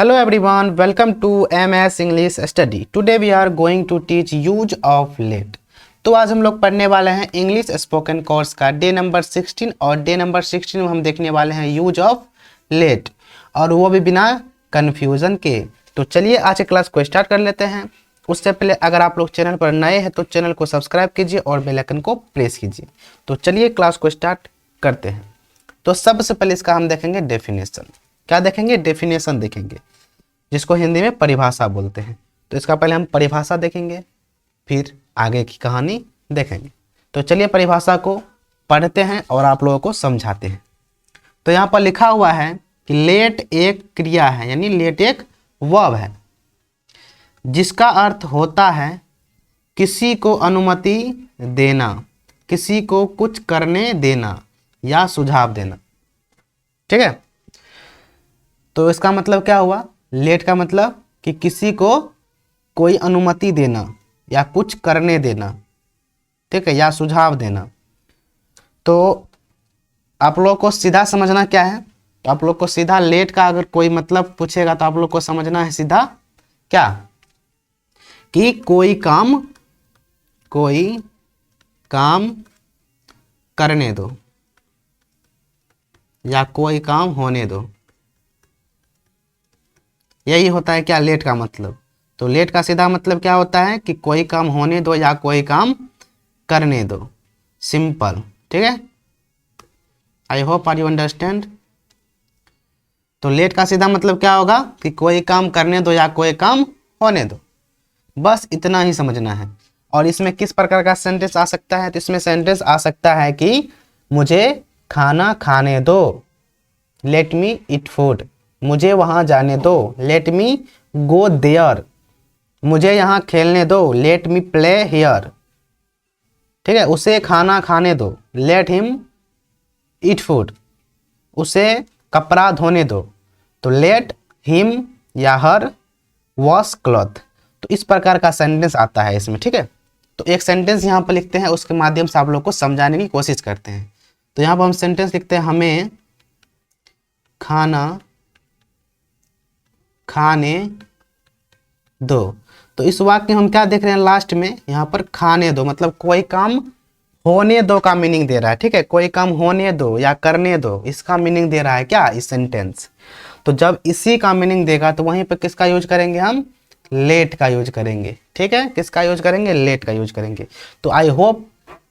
Hello everyone, welcome to MS English Study. Today we are going to teach use of let. तो आज हम लोग पढ़ने वाले हैं इंग्लिश स्पोकन कोर्स का डे नंबर 16 और डे नंबर 16 में हम देखने वाले हैं यूज ऑफ लेट और वो भी बिना कन्फ्यूज़न के। तो चलिए आज के क्लास को स्टार्ट कर लेते हैं। उससे पहले अगर आप लोग चैनल पर नए हैं तो चैनल को सब्सक्राइब कीजिए और बेल आइकन को प्रेस कीजिए। तो चलिए क्लास को स्टार्ट करते हैं। तो सबसे पहले इसका हम देखेंगे डेफिनेशन। क्या देखेंगे? डेफिनेशन देखेंगे, जिसको हिंदी में परिभाषा बोलते हैं। तो इसका पहले हम परिभाषा देखेंगे, फिर आगे की कहानी देखेंगे। तो चलिए परिभाषा को पढ़ते हैं और आप लोगों को समझाते हैं। तो यहाँ पर लिखा हुआ है कि लेट एक क्रिया है, यानी लेट एक वर्ब है जिसका अर्थ होता है किसी को अनुमति देना, किसी को कुछ करने देना या सुझाव देना। ठीक है, तो इसका मतलब क्या हुआ? लेट का मतलब कि किसी को कोई अनुमति देना या कुछ करने देना, ठीक है, या सुझाव देना। तो आप लोग को सीधा समझना क्या है? तो आप लोग को सीधा लेट का अगर कोई मतलब पूछेगा तो आप लोग को समझना है सीधा क्या, कि कोई काम करने दो या कोई काम होने दो। यही होता है क्या लेट का मतलब। तो लेट का सीधा मतलब क्या होता है कि कोई काम होने दो या कोई काम करने दो। सिंपल, ठीक है। I hope are you understand. तो लेट का सीधा मतलब क्या होगा कि कोई काम करने दो या कोई काम होने दो। बस इतना ही समझना है। और इसमें किस प्रकार का सेंटेंस आ सकता है? तो इसमें सेंटेंस आ सकता है कि मुझे खाना खाने दो, लेट मी ईट फूड, मुझे वहां जाने दो, लेट मी गो देयर, मुझे यहाँ खेलने दो, लेट मी प्ले हियर। ठीक है, उसे खाना खाने दो, लेट हिम ईट फूड, उसे कपड़ा धोने दो, तो लेट हिम या हर वॉश क्लॉथ। तो इस प्रकार का सेंटेंस आता है इसमें। ठीक है, तो एक सेंटेंस यहाँ पर लिखते हैं, उसके माध्यम से आप लोग को समझाने की कोशिश करते हैं। तो यहाँ पर हम सेंटेंस लिखते हैं, हमें खाना खाने दो। तो इस वाक्य में हम क्या देख रहे हैं? लास्ट में यहाँ पर खाने दो मतलब कोई काम होने दो का मीनिंग दे रहा है। ठीक है, कोई काम होने दो या करने दो, इसका मीनिंग दे रहा है क्या इस सेंटेंस। तो जब इसी का मीनिंग देगा तो वहीं पर किसका यूज करेंगे? हम लेट का यूज करेंगे। ठीक है, किसका यूज करेंगे? लेट का यूज करेंगे। तो आई होप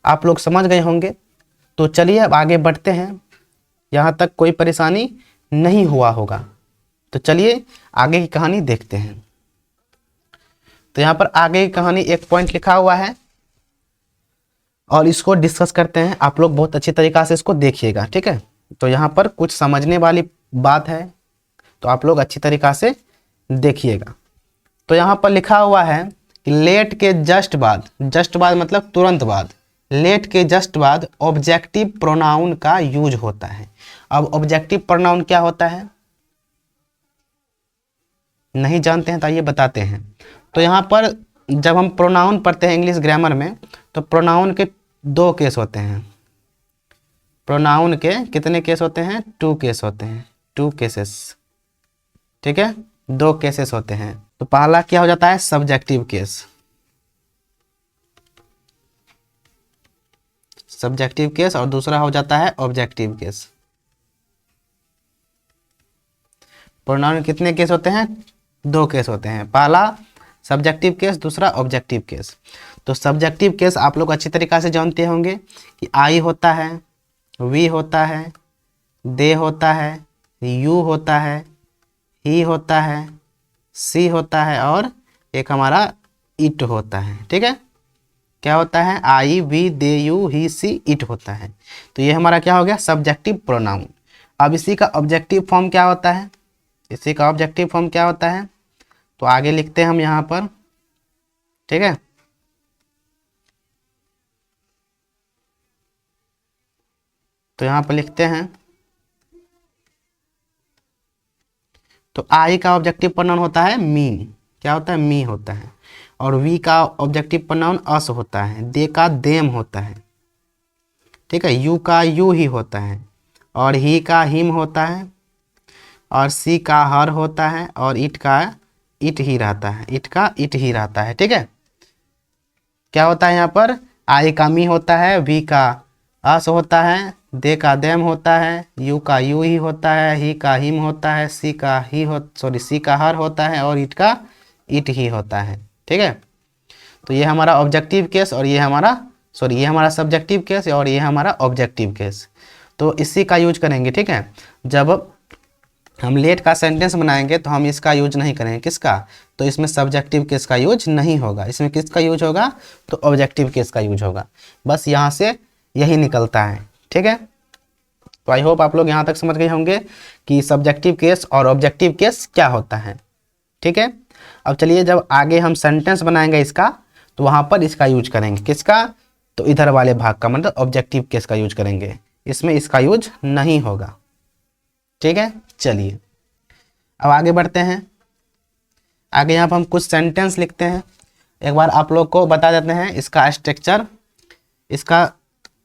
आप लोग समझ गए होंगे। तो चलिए अब आगे बढ़ते हैं, यहाँ तक कोई परेशानी नहीं हुआ होगा। तो चलिए आगे की कहानी देखते हैं। तो यहाँ पर आगे की कहानी एक पॉइंट लिखा हुआ है और इसको डिस्कस करते हैं। आप लोग बहुत अच्छी तरीक़ा से इसको देखिएगा। ठीक है, तो यहाँ पर कुछ समझने वाली बात है, तो आप लोग अच्छी तरीक़ा से देखिएगा। तो यहाँ पर लिखा हुआ है कि लेट के जस्ट बाद मतलब तुरंत बाद, लेट के जस्ट बाद ऑब्जेक्टिव प्रोनाउन का यूज होता है। अब ऑब्जेक्टिव प्रोनाउन क्या होता है? नहीं जानते हैं तो आइए बताते हैं। तो यहाँ पर जब हम प्रोनाउन पढ़ते हैं इंग्लिश ग्रामर में, तो प्रोनाउन के दो केस होते हैं। प्रोनाउन के कितने केस होते हैं? 2 केस होते हैं, 2 केसेस। ठीक है, 2 केसेस होते हैं। तो पहला क्या हो जाता है? सब्जेक्टिव केस, सब्जेक्टिव केस, और दूसरा हो जाता है ऑब्जेक्टिव केस। प्रोनाउन कितने केस होते हैं? 2 केस होते हैं, पहला सब्जेक्टिव केस, दूसरा ऑब्जेक्टिव केस। तो सब्जेक्टिव केस आप लोग अच्छी तरीक़ा से जानते होंगे कि आई होता है, वी होता है, दे होता है, यू होता है, ही होता है, सी होता है, और एक हमारा इट होता है। ठीक है, क्या होता है? I, we, they, you, he, she, it होता है। तो ये हमारा क्या हो गया? Subjective pronoun. अब इसी का ऑब्जेक्टिव फॉर्म क्या होता है? इसी का ऑब्जेक्टिव फॉर्म क्या होता है? तो आगे लिखते हैं हम यहाँ पर। ठीक है, तो यहाँ पर लिखते हैं, तो आई का ऑब्जेक्टिव प्रोनाउन होता है मी। क्या होता है? मी होता है। और वी का ऑब्जेक्टिव प्रोनाउन अस होता है, दे का देम होता है। ठीक है, यू का यू ही होता है, और ही का हिम होता है, और सी का हर होता है और इट का इट ही रहता है, इट का इट ही रहता है। ठीक है, क्या होता है यहाँ पर, आई का मी होता है, वी का अस होता है, दे का देम होता है, यू का यू ही होता है, ही का हिम होता है, सी का सी का हर होता है और इट का इट ही होता है। ठीक है, तो ये हमारा ऑब्जेक्टिव केस और ये हमारा सब्जेक्टिव केस और ये हमारा ऑब्जेक्टिव केस। तो इसी का यूज करेंगे। ठीक है, जब हम लेट का सेंटेंस बनाएंगे तो हम इसका यूज नहीं करेंगे, किसका, तो इसमें सब्जेक्टिव केस का यूज नहीं होगा, इसमें किसका यूज होगा, तो ऑब्जेक्टिव केस का यूज होगा। बस यहाँ से यही निकलता है। ठीक है, तो आई होप आप लोग यहाँ तक समझ गए होंगे कि सब्जेक्टिव केस और ऑब्जेक्टिव केस क्या होता है। ठीक है, अब चलिए जब आगे हम सेंटेंस बनाएंगे इसका, तो वहाँ पर इसका यूज करेंगे, किसका, तो इधर वाले भाग का, मतलब ऑब्जेक्टिव केस का यूज करेंगे, इसमें इसका यूज नहीं होगा। ठीक है, चलिए अब आगे बढ़ते हैं। आगे यहाँ पर हम कुछ सेंटेंस लिखते हैं। एक बार आप लोग को बता देते हैं इसका स्ट्रक्चर।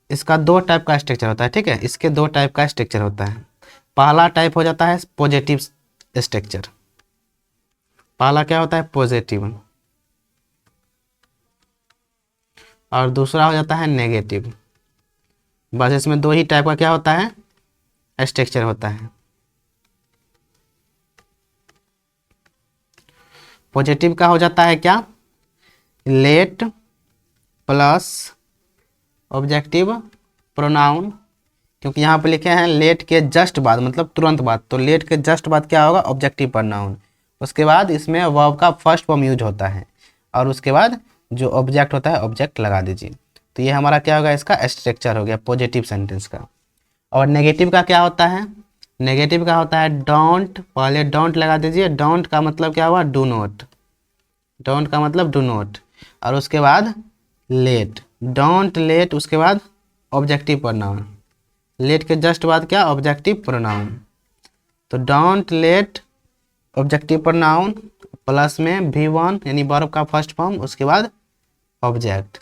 इसका दो टाइप का स्ट्रक्चर होता है। ठीक है, इसके दो टाइप का स्ट्रक्चर होता है। पहला टाइप हो जाता है पॉजिटिव स्ट्रक्चर। पहला क्या होता है, पॉजिटिव, और दूसरा हो जाता है नेगेटिव। बस इसमें दो ही टाइप का क्या होता है, स्ट्रक्चर होता है। पॉजिटिव का हो जाता है क्या, लेट प्लस ऑब्जेक्टिव प्रोनाउन, क्योंकि यहाँ पे लिखे हैं लेट के जस्ट बाद, मतलब तुरंत बाद, तो लेट के जस्ट बाद क्या होगा, ऑब्जेक्टिव प्रोनाउन। उसके बाद इसमें वर्ब का फर्स्ट फॉर्म यूज होता है और उसके बाद जो ऑब्जेक्ट होता है ऑब्जेक्ट लगा दीजिए। तो ये हमारा क्या होगा, इसका स्ट्रक्चर हो गया पॉजिटिव सेंटेंस का। और नेगेटिव का क्या होता है, नेगेटिव का होता है डोंट, पहले डोंट लगा दीजिए। डोंट का मतलब क्या हुआ, डू नॉट, डोंट का मतलब डू नॉट, और उसके बाद लेट, डोंट लेट, उसके बाद ऑब्जेक्टिव प्रोनाउन, लेट के जस्ट बाद क्या, ऑब्जेक्टिव प्रोनाउन। तो don't late objective pronoun plus में V1 यानी वर्ब का फर्स्ट फॉर्म, उसके बाद ऑब्जेक्ट।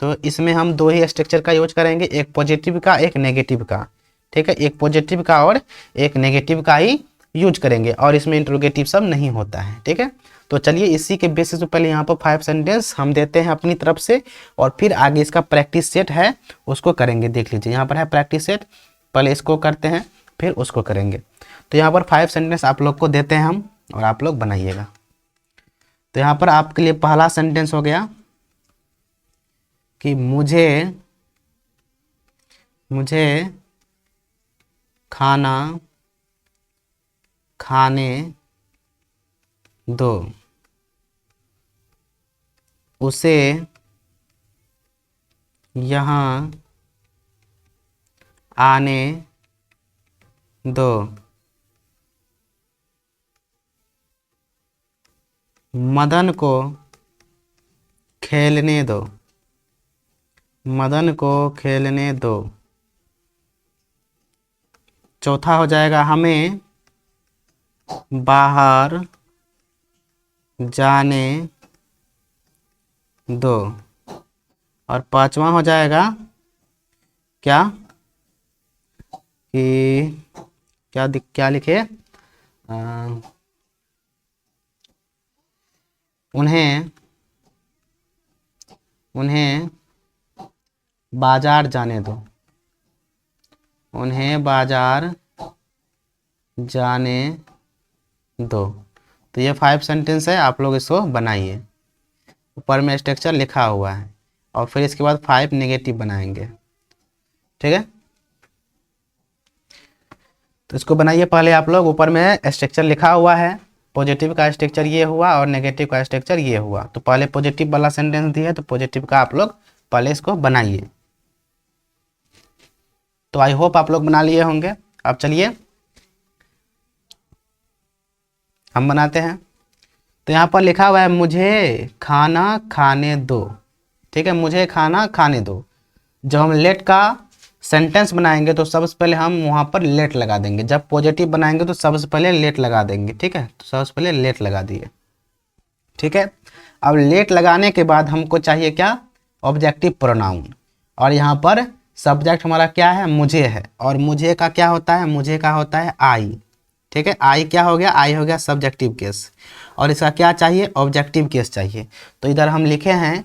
तो इसमें हम दो ही स्ट्रक्चर का यूज करेंगे, एक पॉजिटिव का एक नेगेटिव का। ठीक है, एक पॉजिटिव का और एक नेगेटिव का ही यूज करेंगे और इसमें इंट्रोगेटिव सब नहीं होता है। ठीक है, तो चलिए इसी के बेसिस पे पहले यहाँ पर 5 सेंटेंस हम देते हैं अपनी तरफ से और फिर आगे इसका प्रैक्टिस सेट है उसको करेंगे। देख लीजिए यहाँ पर है प्रैक्टिस सेट, पहले इसको करते हैं फिर उसको करेंगे। तो यहाँ पर 5 सेंटेंस आप लोग को देते हैं हम और आप लोग बनाइएगा। तो यहाँ पर आपके लिए पहला सेंटेंस हो गया कि मुझे खाना खाने दो, उसे यहाँ आने दो, मदन को खेलने दो, मदन को खेलने दो। चौथा हो जाएगा हमें बाहर जाने दो, और पांचवा हो जाएगा क्या कि क्या लिखे, उन्हें बाजार जाने दो, उन्हें बाजार जाने दो। तो ये 5 सेंटेंस है, आप लोग इसको बनाइए। ऊपर में स्ट्रक्चर लिखा हुआ है और फिर इसके बाद 5 नेगेटिव बनाएंगे। ठीक है, तो इसको बनाइए पहले आप लोग। ऊपर में स्ट्रक्चर लिखा हुआ है, पॉजिटिव का स्ट्रक्चर ये हुआ और नेगेटिव का स्ट्रक्चर ये हुआ। तो पहले पॉजिटिव वाला सेंटेंस दिया है तो पॉजिटिव का आप लोग पहले इसको बनाइए। तो आई होप आप लोग बना लिए होंगे। अब चलिए हम बनाते हैं। तो यहाँ पर लिखा हुआ है मुझे खाना खाने दो। ठीक है, मुझे खाना खाने दो। जब हम लेट का सेंटेंस बनाएंगे तो सबसे पहले हम वहाँ पर लेट लगा देंगे। जब पॉजिटिव बनाएंगे तो सबसे पहले लेट लगा देंगे। ठीक है, तो सबसे पहले लेट लगा दिए। ठीक है, अब लेट लगाने के बाद हमको चाहिए क्या, ऑब्जेक्टिव प्रोनाउन। और यहाँ पर सब्जेक्ट हमारा क्या है, मुझे है, और मुझे का क्या होता है, मुझे का होता है आई। ठीक है, आई क्या हो गया, आई हो गया सब्जेक्टिव केस, और इसका क्या चाहिए, ऑब्जेक्टिव केस चाहिए। तो इधर हम लिखे हैं,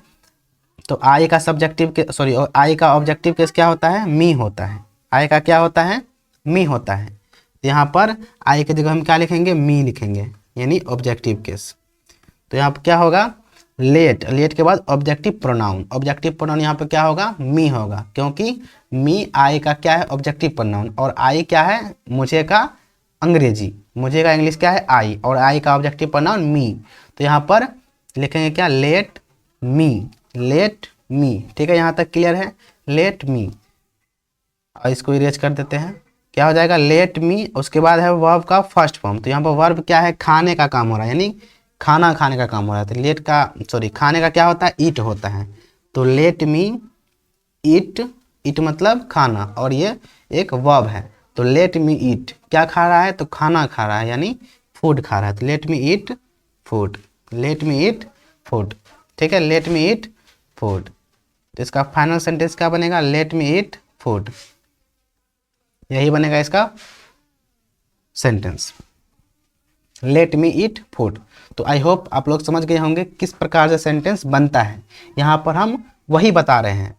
तो आई का सब्जेक्टिव के सॉरी आई का ऑब्जेक्टिव केस क्या होता है, मी होता है। आई का क्या होता है, मी होता है। तो यहाँ पर आई की जगह हम क्या लिखेंगे, मी लिखेंगे, यानी ऑब्जेक्टिव केस। तो यहाँ पर क्या होगा, लेट, लेट के बाद ऑब्जेक्टिव प्रोनाउन, ऑब्जेक्टिव प्रोनाउन यहाँ पे क्या होगा, मी होगा, क्योंकि मी आई का क्या है, ऑब्जेक्टिव प्रोनाउन, और आई क्या है, मुझे का अंग्रेजी, मुझे का इंग्लिश क्या है, आई, और आई का ऑब्जेक्टिव प्रोनाउन मी। तो यहाँ पर लिखेंगे क्या, लेट मी, लेट मी। ठीक है, यहाँ तक क्लियर है, लेट मी। और इसको इरेज कर देते हैं, क्या हो जाएगा, लेट मी। उसके बाद है वर्ब का फर्स्ट फॉर्म, तो यहाँ पर वर्ब क्या है, खाने का काम हो रहा है, यानी खाना खाने का काम हो रहा है। तो लेट का खाने का क्या होता है, ईट होता है। तो लेट मी ईट, ईट मतलब खाना, और ये एक वर्ब है। तो लेट मी ईट, क्या खा रहा है, तो खाना खा रहा है, यानी फूड खा रहा है। तो लेट मी eat food, let me eat food. ठीक है, लेट मी ईट फूड। तो इसका फाइनल सेंटेंस क्या बनेगा, लेट मी ईट फूड, यही बनेगा इसका sentence, let me eat food. तो आई होप आप लोग समझ गए होंगे किस प्रकार से सेंटेंस बनता है। यहाँ पर हम वही बता रहे हैं,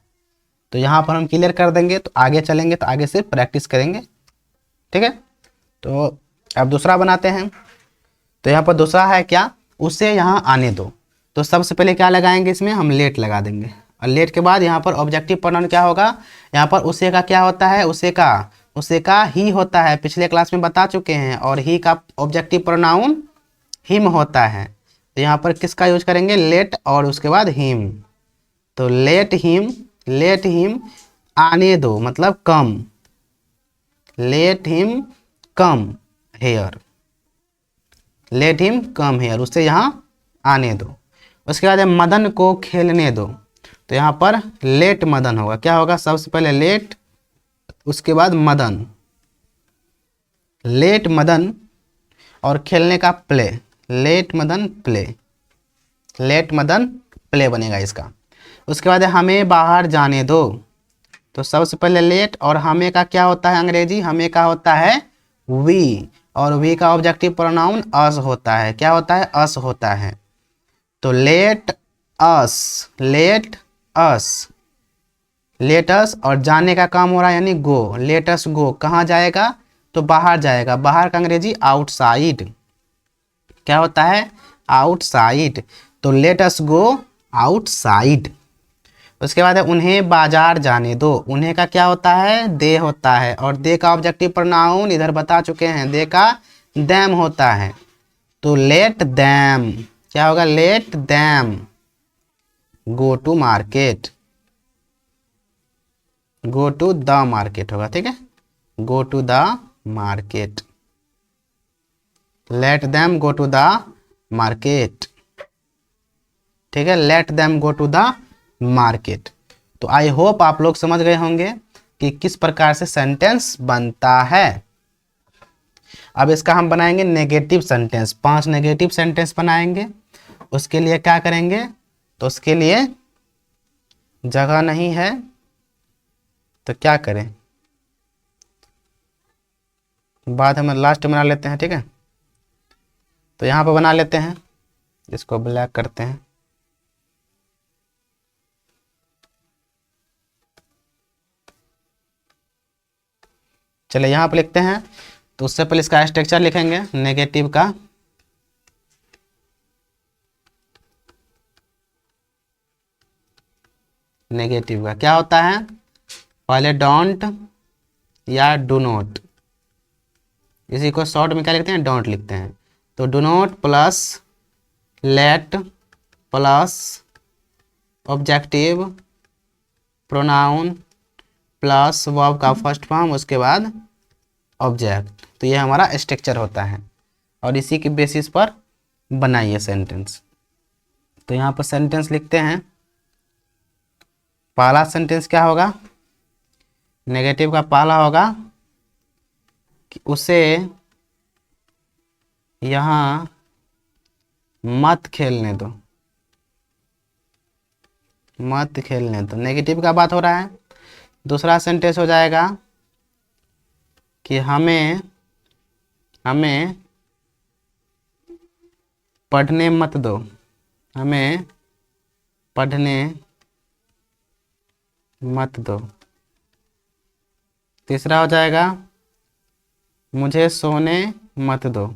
तो यहाँ पर हम क्लियर कर देंगे, तो आगे चलेंगे तो आगे से प्रैक्टिस करेंगे। ठीक है, तो अब दूसरा बनाते हैं। तो यहाँ पर दूसरा है क्या, उसे यहाँ आने दो। तो सबसे पहले क्या लगाएंगे, इसमें हम लेट लगा देंगे, और लेट के बाद यहाँ पर ऑब्जेक्टिव प्रोनाउन क्या होगा, यहाँ पर उसे का क्या होता है, उसे का ही होता है, पिछले क्लास में बता चुके हैं। और ही का ऑब्जेक्टिव प्रोनाउन हिम होता है। तो यहाँ पर किसका यूज करेंगे, लेट और उसके बाद हिम। तो लेट हिम आने दो मतलब come, let him come here, let him come here, उससे यहाँ आने दो। उसके बाद मदन को खेलने दो। तो यहाँ पर लेट मदन होगा, क्या होगा, सबसे पहले लेट, उसके बाद मदन, लेट मदन, और खेलने का play, let Madan play, let Madan play बनेगा इसका। उसके बाद हमें बाहर जाने दो। तो सबसे पहले लेट, और हमें का क्या होता है अंग्रेजी, हमें का होता है वी, और वी का ऑब्जेक्टिव प्रोनाउन अस होता है, क्या होता है, अस होता है। तो let us, let us, let अस, और जाने का काम हो रहा है यानी गो, लेट अस गो, कहाँ जाएगा, तो बाहर जाएगा, बाहर का अंग्रेजी आउटसाइड, क्या होता है, आउटसाइड। तो लेट अस गो आउटसाइड। उसके बाद है उन्हें बाजार जाने दो। उन्हें का क्या होता है, दे होता है, और दे का ऑब्जेक्टिव प्रोनाउन इधर बता चुके हैं, दे का दैम होता है। तो लेट दैम, क्या होगा, let them go to market, go to the market होगा। ठीक है, go to the market, let them go to the market. ठीक है, let them go to the market. तो आई होप आप लोग समझ गए होंगे कि किस प्रकार से सेंटेंस बनता है। अब इसका हम बनाएंगे नेगेटिव सेंटेंस, 5 नेगेटिव सेंटेंस बनाएंगे। उसके लिए क्या करेंगे, तो उसके लिए जगह नहीं है तो क्या करें, बाद हम लास्ट में बना लेते हैं। ठीक है, तो यहाँ पर बना लेते हैं, इसको ब्लैक करते हैं। चलिए यहाँ पर लिखते हैं। तो उससे पहले इसका स्ट्रक्चर लिखेंगे नेगेटिव का। नेगेटिव का क्या होता है, पहले डोंट या डू नॉट, इसी को शॉर्ट में क्या लिखते हैं, डोंट लिखते हैं। तो do not plus late plus objective pronoun plus verb का फर्स्ट फॉर्म, उसके बाद ऑब्जेक्ट। तो ये हमारा स्ट्रक्चर होता है, और इसी के बेसिस पर बनाइए सेंटेंस। तो यहाँ पर सेंटेंस लिखते हैं। पहला सेंटेंस क्या होगा, नेगेटिव का पहला होगा कि उसे यहाँ मत खेलने दो, मत खेलने दो, नेगेटिव का बात हो रहा है। दूसरा सेंटेंस हो जाएगा कि हमें हमें पढ़ने मत दो, हमें पढ़ने मत दो। तीसरा हो जाएगा मुझे सोने मत दो,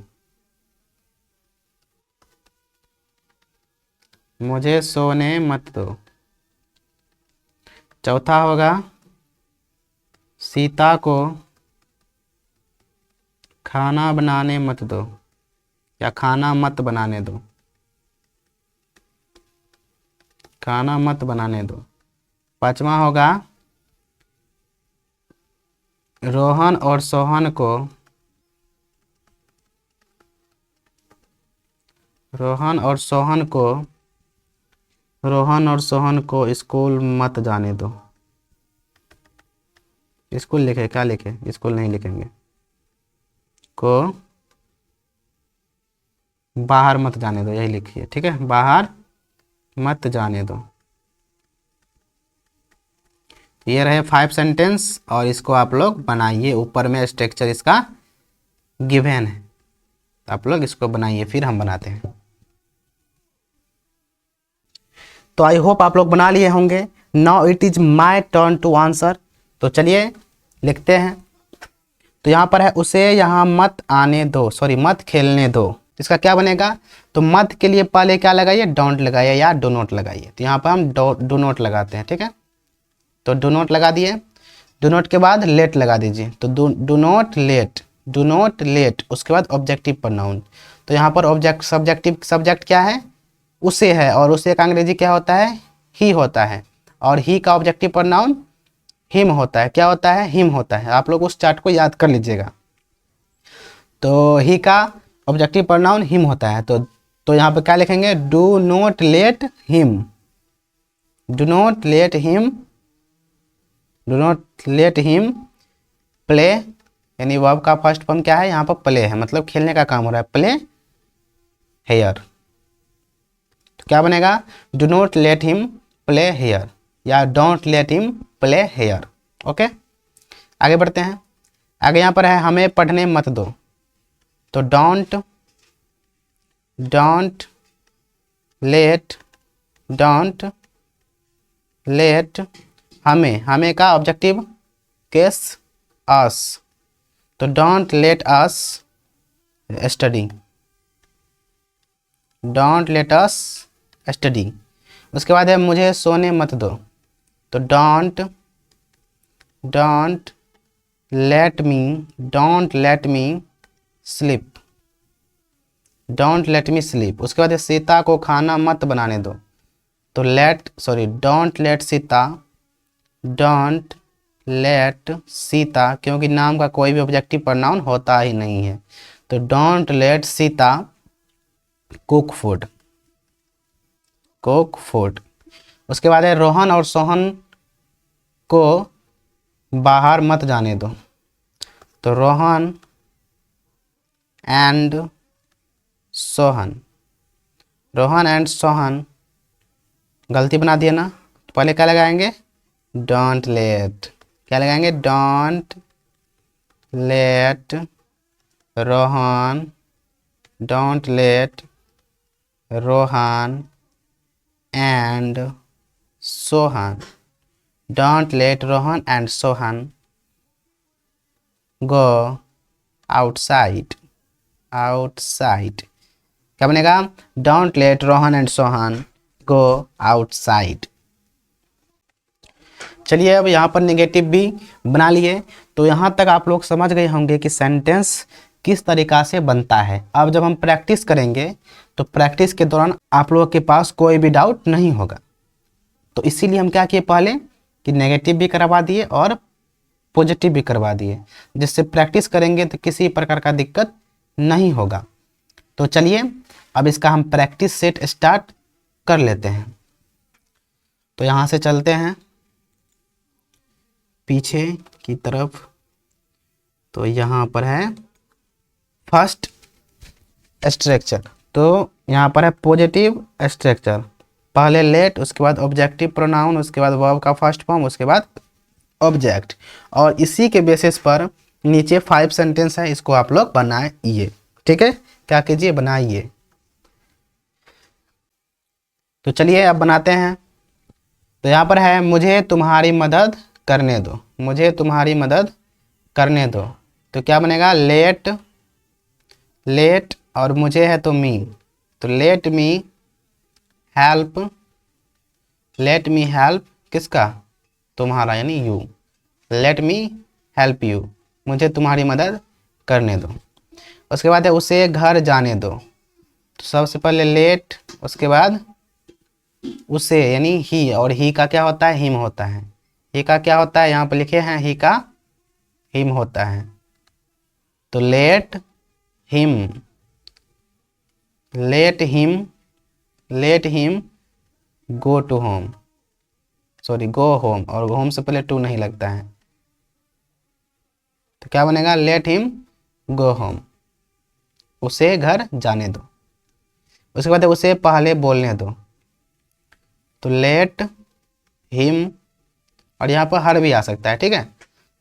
मुझे सोने मत दो। चौथा होगा सीता को खाना बनाने मत दो या खाना मत बनाने दो, खाना मत बनाने दो। पांचवा होगा रोहन और सोहन को, रोहन और सोहन को, रोहन और सोहन को स्कूल मत जाने दो। स्कूल लिखे, क्या लिखे, स्कूल नहीं लिखेंगे, को बाहर मत जाने दो, यही लिखिए, ठीक है, बाहर मत जाने दो। ये रहे 5 सेंटेंस और इसको आप लोग बनाइए। ऊपर में स्ट्रक्चर इसका गिवन है, आप लोग इसको बनाइए, फिर हम बनाते हैं। तो आई होप आप लोग बना लिए होंगे। Now it is my turn to answer. तो चलिए लिखते हैं। तो यहाँ पर है उसे यहाँ मत आने दो, सॉरी मत खेलने दो। इसका क्या बनेगा, तो मत के लिए पहले क्या लगाइए, डोंट लगाइए या डो नॉट लगाइए। तो यहाँ पर हम डो नॉट लगाते हैं, ठीक है। तो डो नॉट लगा दिए, डो नॉट के बाद लेट लगा दीजिए। तो do not late, do not late, उसके बाद ऑब्जेक्टिव प्रोनाउन। तो यहाँ पर ऑब्जेक्ट सब्जेक्ट क्या है, उसे है, और उसे का अंग्रेजी क्या होता है, ही होता है, और ही का ऑब्जेक्टिव प्रोनाउन हिम होता है। क्या होता है, हिम होता है। आप लोग उस चार्ट को याद कर लीजिएगा। तो ही का ऑब्जेक्टिव प्रोनाउन हिम होता है। तो यहाँ पे क्या लिखेंगे, do not let him, do not let him, do not let him play, यानी वर्ब का फर्स्ट फॉर्म क्या है, यहाँ पर प्ले है, मतलब खेलने का काम हो रहा है, प्ले हेयर। तो क्या बनेगा, do not let him play here या don't let him play here. Okay, आगे बढ़ते हैं। आगे यहाँ पर है हमें पढ़ने मत दो। तो डोंट लेट हमें का ऑब्जेक्टिव केस अस। तो don't let us study, don't let us study. उसके बाद है मुझे सोने मत दो। तो don't let me sleep, don't let me sleep. उसके बाद है सीता को खाना मत बनाने दो। तो don't late Sita, don't let Sita, क्योंकि नाम का कोई भी ऑब्जेक्टिव प्रोनाउन होता ही नहीं है। तो don't late Sita cook food, cook food. उसके बाद है रोहन और सोहन को बाहर मत जाने दो। तो रोहन एंड सोहन, रोहन एंड सोहन, गलती बना दिया ना, पहले क्या लगाएंगे, डोंट लेट, क्या लगाएंगे, don't let Rohan, don't let Rohan and Sohan, don't let Rohan and Sohan go outside, outside. क्या बनेगा, don't late Rohan and Sohan go outside. चलिए अब यहाँ पर नेगेटिव भी बना लिए। तो यहाँ तक आप लोग समझ गए होंगे कि सेंटेंस किस तरीका से बनता है। अब जब हम प्रैक्टिस करेंगे तो प्रैक्टिस के दौरान आप लोगों के पास कोई भी डाउट नहीं होगा। तो इसीलिए हम क्या किए पहले कि नेगेटिव भी करवा दिए और पॉजिटिव भी करवा दिए, जिससे प्रैक्टिस करेंगे तो किसी प्रकार का दिक्कत नहीं होगा। तो चलिए अब इसका हम प्रैक्टिस सेट स्टार्ट कर लेते हैं। तो यहाँ से चलते हैं पीछे की तरफ। तो यहाँ पर है फर्स्ट स्ट्रक्चर। तो यहाँ पर है पॉजिटिव स्ट्रक्चर, पहले लेट, उसके बाद ऑब्जेक्टिव प्रोनाउन, उसके बाद वर्ब का फर्स्ट फॉर्म, उसके बाद ऑब्जेक्ट। और इसी के बेसिस पर नीचे 5 सेंटेंस है, इसको आप लोग बनाइए। ठीक है, क्या कीजिए, बनाइए। तो चलिए अब बनाते हैं। तो यहाँ पर है मुझे तुम्हारी मदद करने दो, मुझे तुम्हारी मदद करने दो। तो क्या बनेगा, लेट, लेट और मुझे है तो मी, तो लेट मी हेल्प, लेट मी हेल्प किसका, तुम्हारा यानी you, let me help you, मुझे तुम्हारी मदद करने दो। उसके बाद है उसे घर जाने दो। तो सबसे पहले लेट, उसके बाद उसे यानी ही, और ही का क्या होता है, हिम होता है। ही का क्या होता है, यहाँ पर लिखे हैं ही का हिम होता है। तो let him, let him, let him go to home, sorry go home, और होम से पहले टू नहीं लगता है। तो क्या बनेगा, लेट हिम गो होम, उसे घर जाने दो। उसके बाद उसे पहले बोलने दो। तो लेट हिम, और यहाँ पर हर भी आ सकता है, ठीक है।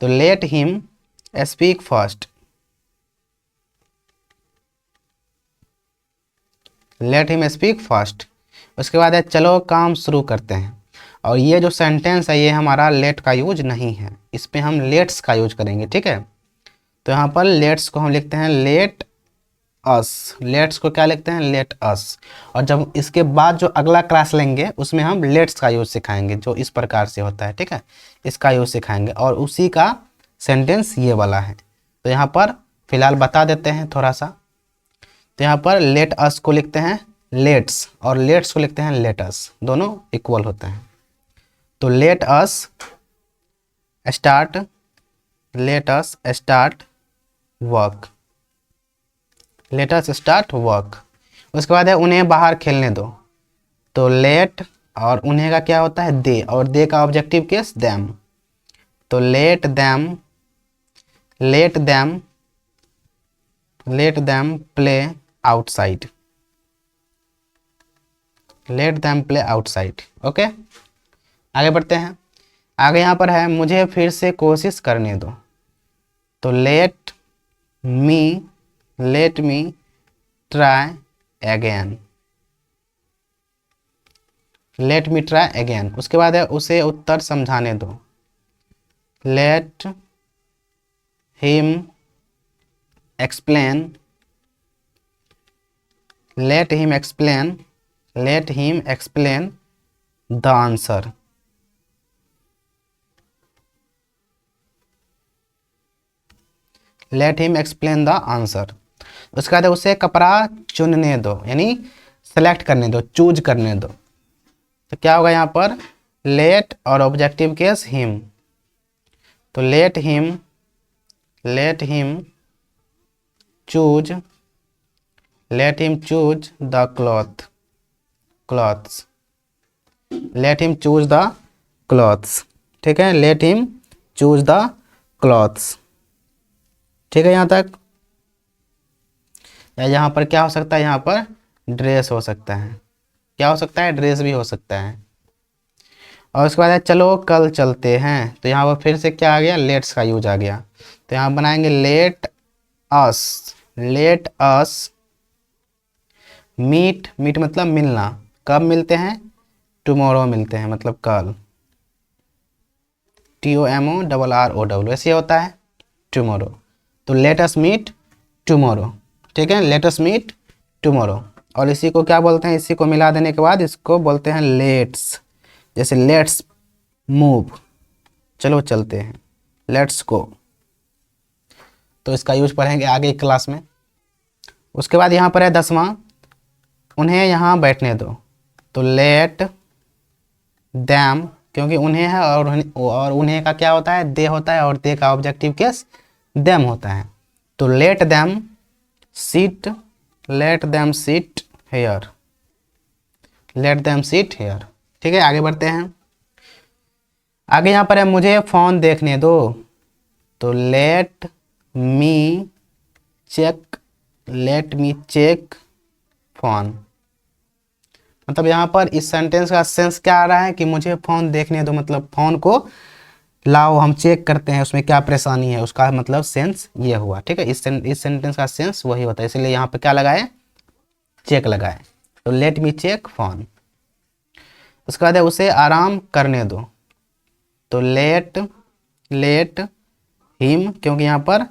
तो let him speak first, let him speak first. उसके बाद है चलो काम शुरू करते हैं। और ये जो सेंटेंस है ये हमारा लेट का यूज नहीं है, इस पे हम लेट्स का यूज करेंगे, ठीक है। तो यहाँ पर लेट्स को हम लिखते हैं लेट अस, लेट्स को क्या लिखते हैं, लेट अस। और जब इसके बाद जो अगला क्लास लेंगे उसमें हम लेट्स का यूज सिखाएंगे, जो इस प्रकार से होता है, ठीक है, इसका यूज सिखाएंगे। और उसी का सेंटेंस ये वाला है। तो यहाँ पर फिलहाल बता देते हैं थोड़ा सा। तो यहाँ पर लेट अस को लिखते हैं लेट्स, और लेट्स को लिखते हैं लेटस, दोनों इक्वल होते हैं। तो let us start, let us start work, let us start work. उसके बाद है उन्हें बाहर खेलने दो। तो लेट और उन्हें का क्या होता है, दे, और दे का ऑब्जेक्टिव केस देम। तो let them, let them, let them play outside, let them play outside. Okay, आगे बढ़ते हैं। आगे यहाँ पर है मुझे फिर से कोशिश करने दो। तो लेट मी, let me try again, let me try again. उसके बाद है उसे उत्तर समझाने दो। Let him explain, let him explain, let him explain the answer. Let him explain the answer. उसके बाद उसे कपड़ा चुनने दो, यानी सेलेक्ट करने दो, चूज करने दो। तो क्या होगा यहाँ पर, लेट और ऑब्जेक्टिव केस हिम। तो let him, let him choose, let him choose the cloth, clothes, let him choose the clothes, ठीक है, let him choose the clothes. ठीक है यहाँ तक। या यहाँ पर क्या हो सकता है, यहाँ पर ड्रेस हो सकता है, क्या हो सकता है, ड्रेस भी हो सकता है। और उसके बाद है चलो कल चलते हैं। तो यहाँ पर फिर से क्या आ गया, लेट्स का यूज आ गया। तो यहाँ बनाएंगे let us, let us meet, meet मतलब मिलना, कब मिलते हैं, टुमारो मिलते हैं, मतलब कल, TOMORROW ऐसे होता है टुमारो। तो लेट अस मीट टुमारो, ठीक है, लेट अस मीट टुमारो। और इसी को क्या बोलते हैं, इसी को मिला देने के बाद इसको बोलते हैं लेट्स। जैसे लेट्स मूव, चलो चलते हैं, लेट्स गो। तो इसका यूज पढ़ेंगे आगे क्लास में। उसके बाद यहाँ पर है 10वां, उन्हें यहाँ बैठने दो। तो लेट दैम, क्योंकि उन्हें है और उन्हें का क्या होता है, दे होता है, और दे का ऑब्जेक्टिव केस देम होता है। तो let them seat, let them seat here, let them seat here. ठीक है, आगे बढ़ते हैं। आगे यहाँ पर है मुझे फोन देखने दो। तो let me check, let me check phone. मतलब यहाँ पर इस सेंटेंस का सेंस क्या आ रहा है कि मुझे फोन देखने दो, मतलब फोन को लाओ हम चेक करते हैं उसमें क्या परेशानी है, उसका मतलब सेंस ये हुआ। ठीक है, इस सेंटेंस का सेंस वही होता है, इसलिए यहाँ पे क्या लगाए, चेक लगाए। तो लेट मी चेक फोन। उसके बाद है उसे आराम करने दो। तो लेट हिम, क्योंकि यहाँ पर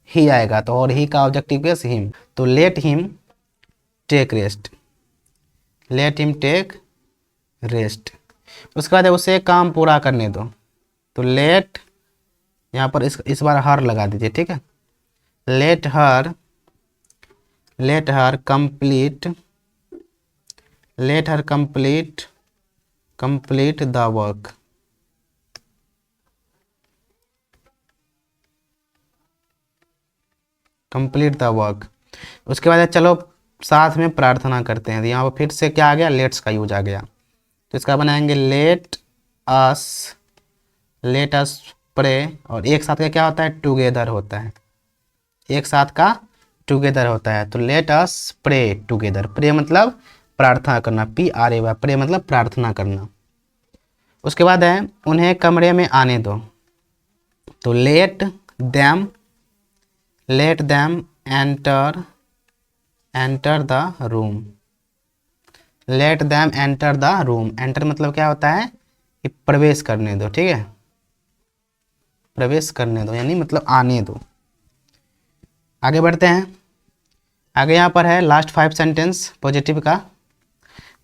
ही आएगा तो, और ही का ऑब्जेक्टिव केस हिम, तो let him take rest. Let him take rest. उसके बाद है उसे काम पूरा करने दो। तो लेट, यहाँ पर इस बार हर लगा दीजिए। ठीक है, let her complete, let her complete the work. Complete the work. उसके बाद चलो साथ में प्रार्थना करते हैं। यहाँ पर फिर से क्या आ गया, लेट्स का यूज आ गया। तो इसका बनाएंगे लेट अस प्रे, और एक साथ का क्या होता है, टुगेदर होता है, एक साथ का टुगेदर होता है। तो let us pray together. Pray मतलब प्रार्थना करना, PRAY, प्रे मतलब प्रार्थना करना। उसके बाद है उन्हें कमरे में आने दो। तो let them enter the room. Let them enter the room. Enter मतलब क्या होता है कि प्रवेश करने दो। ठीक है, प्रवेश करने दो यानी मतलब आने दो। आगे बढ़ते हैं। आगे यहाँ पर है लास्ट 5 सेंटेंस पॉजिटिव का।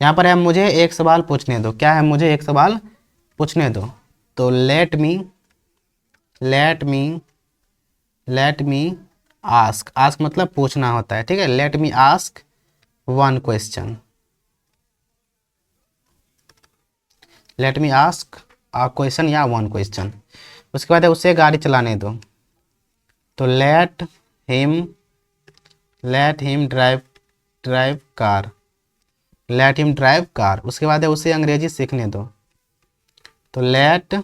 यहाँ पर है मुझे एक सवाल पूछने दो। क्या है, मुझे एक सवाल पूछने दो। तो लेट मी आस्क। आस्क मतलब पूछना होता है। ठीक है, let me ask 1 question. Let me ask a question या 1 क्वेश्चन। उसके बाद है उसे गाड़ी चलाने दो। तो let him drive car. Let him drive car. उसके बाद है उसे अंग्रेजी सीखने दो। तो लेट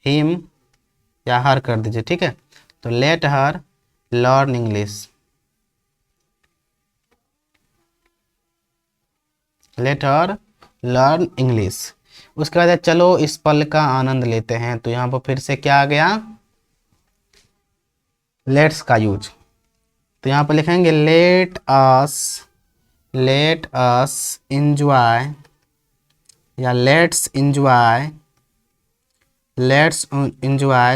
हिम या हर कर दीजिए। ठीक है, तो let her learn English. Let her learn English. उसके बाद चलो इस पल का आनंद लेते हैं। तो यहाँ पर फिर से क्या आ गया, लेट्स का यूज। तो यहाँ पर लिखेंगे लेट अस इंजॉय या let's enjoy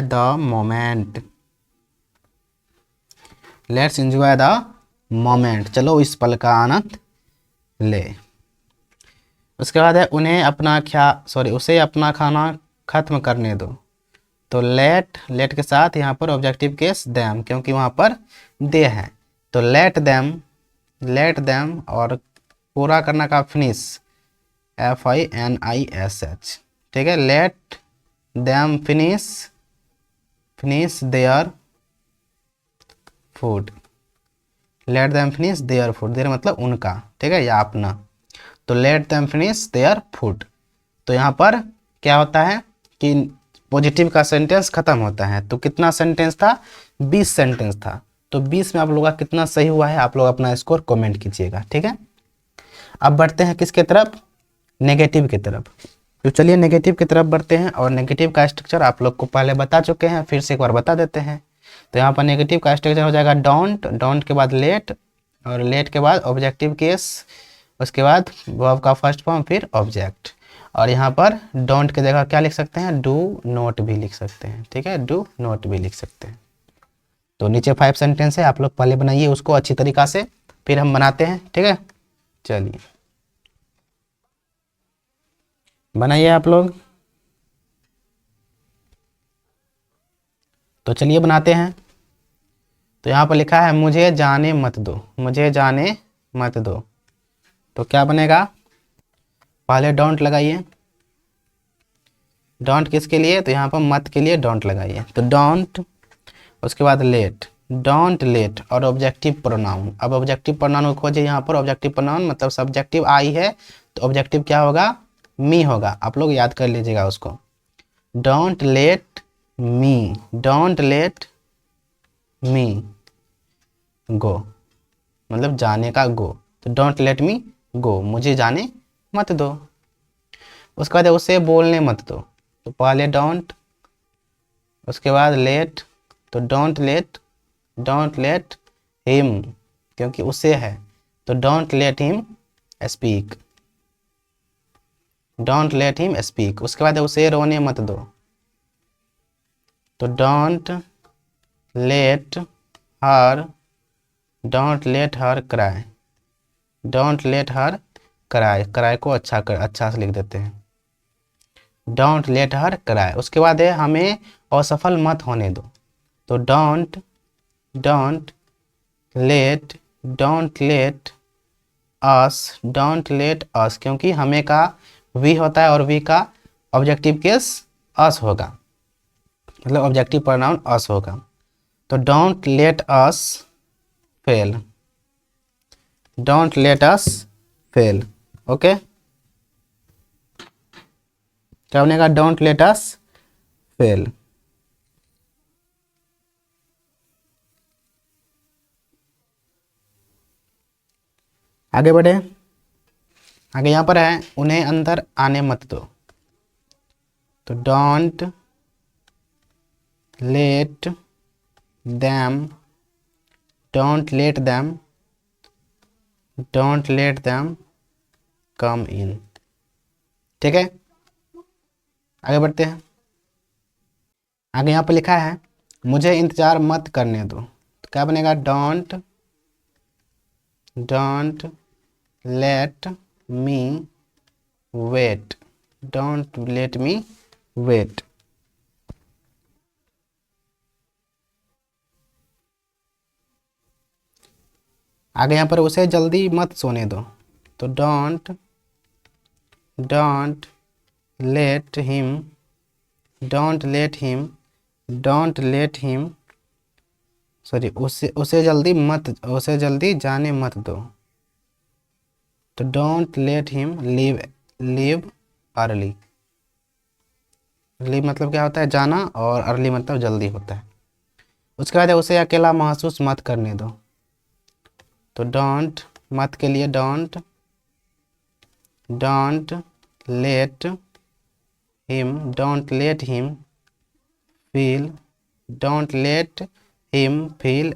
the moment. Let's enjoy the moment, चलो इस पल का आनंद ले। उसके बाद है उसे अपना खाना खत्म करने दो। तो लेट के साथ यहाँ पर ऑब्जेक्टिव केस देम, क्योंकि वहाँ पर दे है। तो लेट देम और पूरा करना का फिनिश, FINISH। ठीक है, let them finish their food. Let them finish their food, their मतलब उनका। ठीक है, या अपना। तो let them finish their food. तो यहाँ पर क्या होता है कि पॉजिटिव का सेंटेंस खत्म होता है। तो कितना सेंटेंस था, 20 सेंटेंस था। तो 20 में आप लोगों का कितना सही हुआ है, आप लोग अपना स्कोर कमेंट कीजिएगा। ठीक है, अब बढ़ते हैं किसके तरफ, नेगेटिव की तरफ। तो चलिए नेगेटिव की तरफ बढ़ते हैं। और नेगेटिव का स्ट्रक्चर आप लोग को पहले बता चुके हैं, फिर से एक बार बता देते हैं। तो यहाँ पर नेगेटिव का स्ट्रक्चर हो जाएगा डोंट के बाद लेट, और लेट के बाद ऑब्जेक्टिव केस, उसके बाद वर्ब का फर्स्ट फॉर्म, फिर ऑब्जेक्ट। और यहाँ पर डोंट के जगह क्या लिख सकते हैं, डू नॉट भी लिख सकते हैं। ठीक है, डू नॉट भी लिख सकते हैं। तो नीचे 5 सेंटेंस है, आप लोग पहले बनाइए उसको अच्छी तरीक़ा से, फिर हम बनाते हैं। ठीक है, चलिए बनाइए आप लोग। तो चलिए बनाते हैं। तो यहाँ पर लिखा है मुझे जाने मत दो, मुझे जाने मत दो। तो क्या बनेगा, पहले डोंट लगाइए। डोंट किसके लिए, तो यहाँ पर मत के लिए डोंट लगाइए। तो डोंट, उसके बाद लेट, डोंट लेट और ऑब्जेक्टिव प्रोनाउन। अब ऑब्जेक्टिव प्रोनाउन को खोजिए। यहाँ पर ऑब्जेक्टिव प्रोनाउन मतलब सब्जेक्टिव आई है, तो ऑब्जेक्टिव क्या होगा, मी होगा। आप लोग याद कर लीजिएगा उसको। Don't let me, don't let me go, मतलब जाने का गो। तो डोंट लेट मी गो, मुझे जाने मत दो। उसके बाद उसे बोलने मत दो। तो पहले डोंट, उसके बाद लेट, तो डोंट लेट हिम, क्योंकि उसे है तो don't let him speak, don't let him speak. उसके बाद उसे रोने मत दो, तो don't let her, don't let her cry, don't let her cry, cry को अच्छा से लिख देते हैं, डोंट लेट हर क्राई। उसके बाद है हमें असफल मत होने दो, तो डोंट लेट अस, क्योंकि हमें का वी होता है और वी का ऑब्जेक्टिव केस अस होगा, मतलब ऑब्जेक्टिव प्रोनाउन अस होगा। तो don't let us fail, don't let us fail. Okay, क्या बनेगा? Don't let us fail. आगे बढ़े, आगे यहाँ पर है उन्हें अंदर आने मत दो, तो don't let them, don't let them come in. ठीक है, आगे बढ़ते हैं। आगे यहाँ पर लिखा है मुझे इंतजार मत करने दो, तो क्या बनेगा? Don't let me wait, don't let me wait. आगे यहाँ पर उसे जल्दी मत सोने दो, तो डोंट लेट हिम सॉरी, उसे जल्दी जाने मत दो, तो don't let him leave early. Leave मतलब क्या होता है? जाना, और अर्ली मतलब जल्दी होता है। उसके बाद उसे अकेला महसूस मत करने दो, तो डोंट, मत के लिए don't let him feel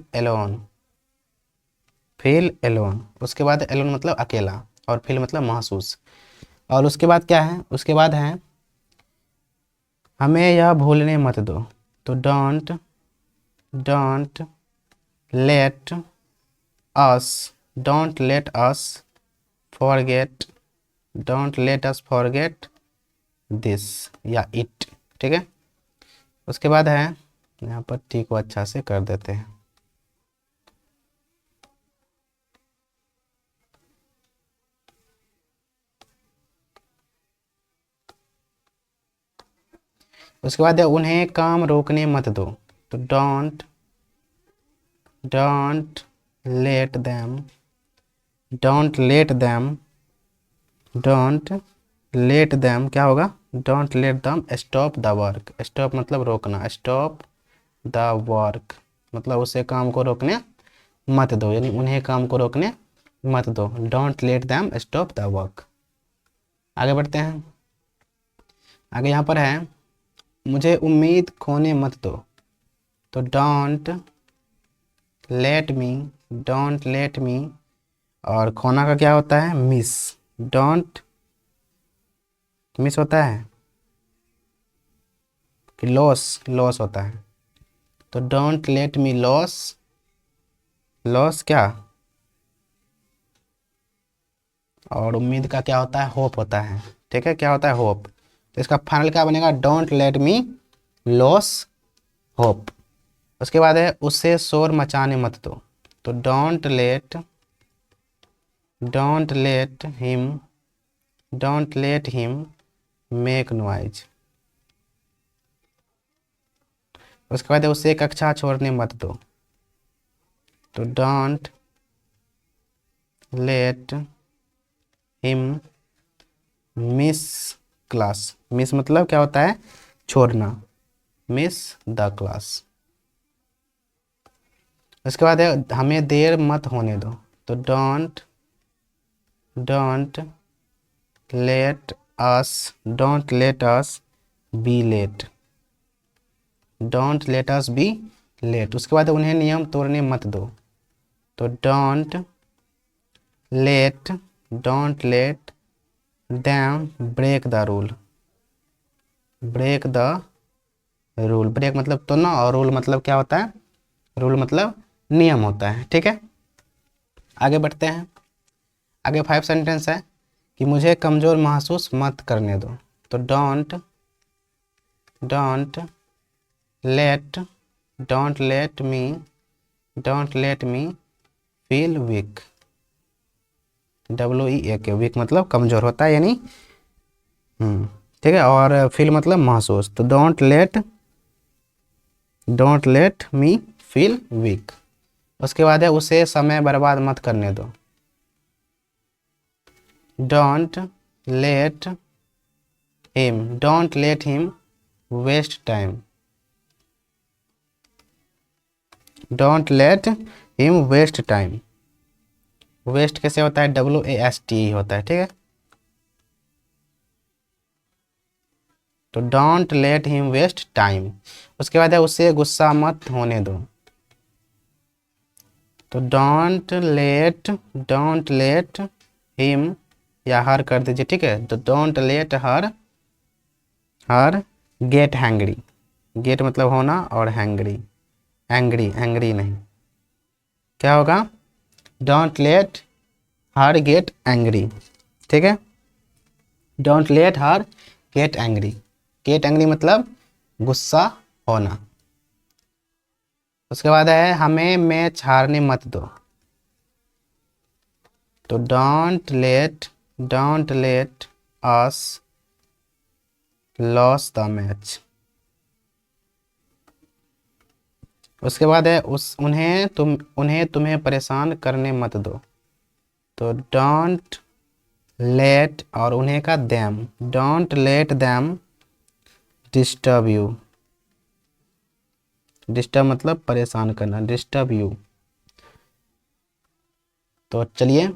alone. उसके बाद एलोन मतलब अकेला, और फील मतलब महसूस। और उसके बाद क्या है? उसके बाद है हमें यह भूलने मत दो, तो don't let us forget this या इट। ठीक है, उसके बाद है यहाँ पर टी को अच्छा से कर देते हैं। उसके बाद है उन्हें काम रोकने मत दो, तो डोंट लेट देम क्या होगा? Don't let them stop the work, stop मतलब रोकना, स्टॉप द वर्क मतलब उसे काम को रोकने मत दो, यानी उन्हें काम को रोकने मत दो, don't let them stop the work. आगे बढ़ते हैं। आगे यहाँ पर है मुझे उम्मीद खोने मत दो, तो डोंट लेट मी, और खोना का क्या होता है? मिस, डोंट मिस होता है कि लॉस होता है, तो डोंट लेट मी लॉस क्या, और उम्मीद का क्या होता है? होप होता है। ठीक है, क्या होता है? होप। तो इसका फाइनल क्या बनेगा? Don't let me loss hope. उसके बाद है उससे शोर मचाने मत दो, तो don't let him make noise. उसके बाद है उसे कक्षा छोड़ने मत दो, तो don't let him miss class. Miss मतलब क्या होता है? छोड़ना, मिस द क्लास। उसके बाद है हमें देर मत होने दो, तो don't let us be late, don't let us be late. उसके बाद उन्हें नियम तोड़ने मत दो, तो don't let them break the rule, break the rule. Break मतलब तोड़ना और रूल मतलब क्या होता है, रूल मतलब नियम होता है। ठीक है, आगे बढ़ते हैं। आगे 5 सेंटेंस है कि मुझे कमज़ोर महसूस मत करने दो, तो don't let me feel weak, WEAK, weak मतलब कमज़ोर होता है यानी ठीक है, और फील मतलब महसूस, तो don't let me feel weak. उसके बाद है उसे समय बर्बाद मत करने दो, don't let him waste time, don't let him waste time. Waste कैसे होता है, WAST होता है। ठीक है, तो don't let him waste time. उसके बाद है उसे गुस्सा मत होने दो, तो डोंट लेट हिम, या हर कर दीजिए। ठीक है, तो don't let her get hungry, get मतलब होना और हैंग्री, एंग्री नहीं, क्या होगा, don't let her get angry. ठीक है, don't let her get angry, get angry मतलब गुस्सा होना। उसके बाद है हमें मैच हारने मत दो, तो don't let us loss the match. उसके बाद है उन्हें तुम्हें परेशान करने मत दो, तो डोंट लेट, और उन्हें का them, don't let them disturb you, disturb मतलब परेशान करना, डिस्टर्ब यू। तो चलिए,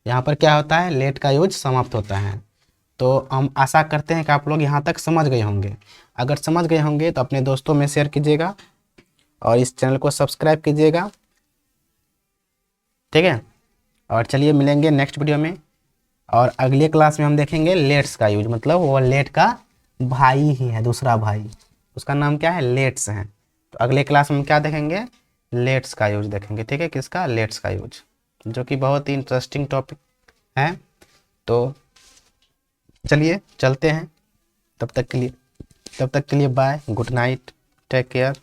यहाँ पर क्या होता है, लेट का यूज समाप्त होता है। तो हम आशा करते हैं कि आप लोग यहाँ तक समझ गए होंगे। अगर समझ गए होंगे तो अपने दोस्तों में शेयर कीजिएगा और इस चैनल को सब्सक्राइब कीजिएगा। ठीक है, और चलिए मिलेंगे नेक्स्ट वीडियो में, और अगले क्लास में हम देखेंगे लेट्स का यूज, मतलब वो लेट का भाई ही है, दूसरा भाई, उसका नाम क्या है, लेट्स है। तो अगले क्लास में हम क्या देखेंगे, लेट्स का यूज देखेंगे। ठीक है, किसका, लेट्स का यूज, जो कि बहुत ही इंटरेस्टिंग टॉपिक है। तो चलिए चलते हैं, तब तक के लिए bye, good night, take care.